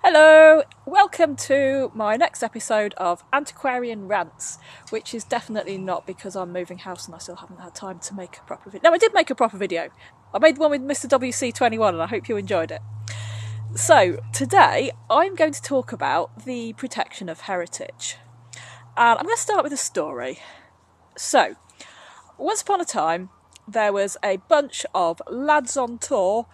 Hello, welcome to my next episode of Antiquarian Rants, which is definitely not because I'm moving house and I still haven't had time to make a proper video. No, I did make a proper video. I made one with Mr. WC21 and I hope you enjoyed it. So, today I'm going to talk about the protection of heritage. And I'm going to start with a story. So, once upon a time, there was a bunch of lads on tour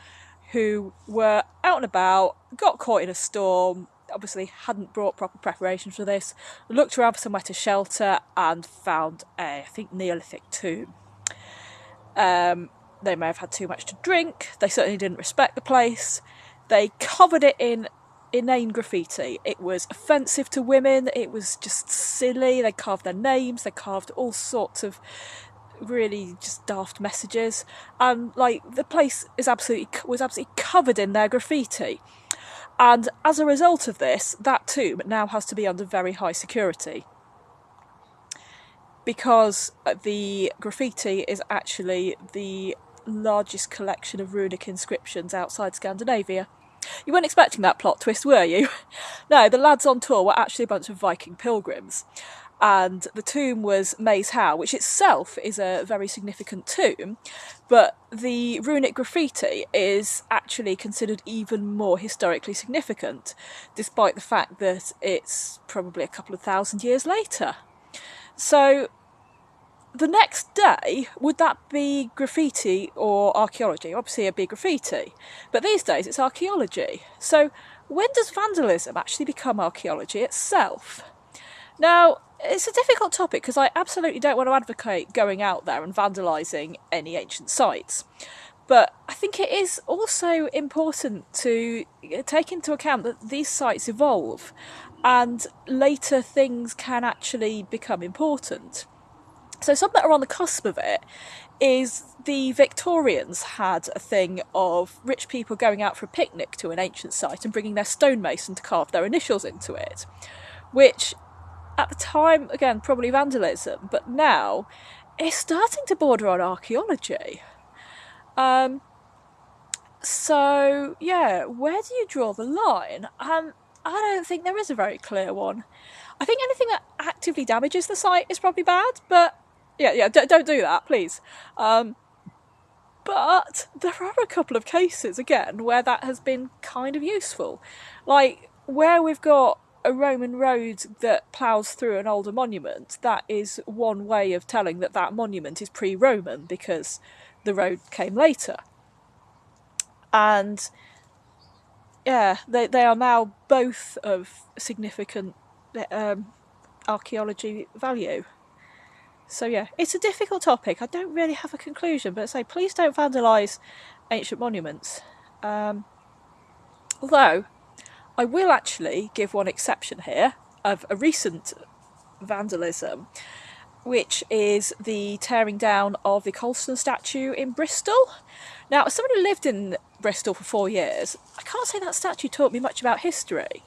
who were out and about, got caught in a storm, obviously hadn't brought proper preparation for this, looked around for somewhere to shelter and found a, I think, Neolithic tomb. They may have had too much to drink, they certainly didn't respect the place, they covered it in inane graffiti. It was offensive to women, it was just silly, they carved their names, they carved all sorts of really just daft messages, and like the place was absolutely covered in their graffiti. And as a result of this, that tomb now has to be under very high security because the graffiti is actually the largest collection of runic inscriptions outside Scandinavia. You weren't expecting that plot twist, were you? No, the lads on tour were actually a bunch of Viking pilgrims. And the tomb was Maes Howe, which itself is a very significant tomb, but the runic graffiti is actually considered even more historically significant, despite the fact that it's probably a couple of thousand years later. So the next day, would that be graffiti or archaeology? Obviously it'd be graffiti, but these days it's archaeology. So when does vandalism actually become archaeology itself? Now, it's a difficult topic because I absolutely don't want to advocate going out there and vandalising any ancient sites. But I think it is also important to take into account that these sites evolve and later things can actually become important. So some that are on the cusp of it is the Victorians had a thing of rich people going out for a picnic to an ancient site and bringing their stonemason to carve their initials into it, which at the time, again, probably vandalism, but now it's starting to border on archaeology. So, yeah, where do you draw the line? I don't think there is a very clear one. I think anything that actively damages the site is probably bad, but yeah, don't do that, please. But there are a couple of cases, again, where that has been kind of useful. Like, where we've got a Roman road that ploughs through an older monument, that is one way of telling that that monument is pre-Roman because the road came later. And yeah, they are now both of significant archaeology value. So yeah, it's a difficult topic. I don't really have a conclusion, but say please don't vandalise ancient monuments. Although I will actually give one exception here of a recent vandalism, which is the tearing down of the Colston statue in Bristol. Now, as someone who lived in Bristol for 4 years, I can't say that statue taught me much about history,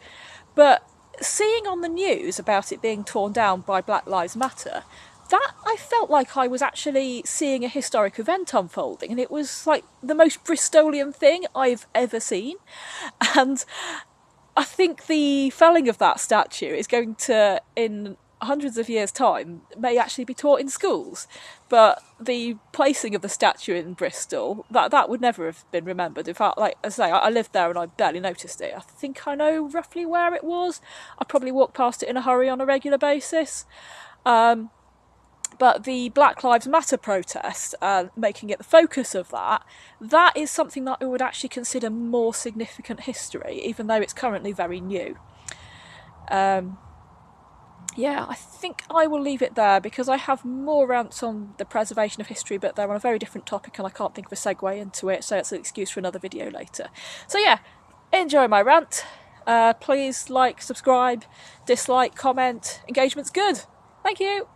but seeing on the news about it being torn down by Black Lives Matter, that I felt like I was actually seeing a historic event unfolding, and it was like the most Bristolian thing I've ever seen. And I think the felling of that statue is going to, in hundreds of years' time, may actually be taught in schools. But the placing of the statue in Bristol, that would never have been remembered. In fact, like I say, I lived there and I barely noticed it. I think I know roughly where it was. I probably walked past it in a hurry on a regular basis. But the Black Lives Matter protest, making it the focus of that is something that I would actually consider more significant history, even though it's currently very new. Yeah, I think I will leave it there because I have more rants on the preservation of history, but they're on a very different topic and I can't think of a segue into it, so it's an excuse for another video later. So yeah, enjoy my rant. Please like, subscribe, dislike, comment. Engagement's good. Thank you.